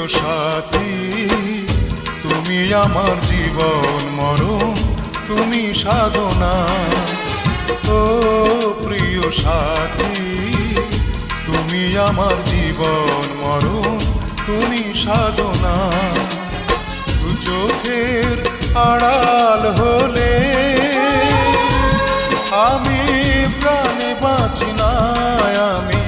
সাথী, তুমি আমার জীবন মরণ, তুমি সাধনা। ও প্রিয় সাথী, তুমি আমার জীবন মরণ, তুমি সাধনা। দু চোখের আড়াল হলে আমি প্রাণে বাঁচি না, আমি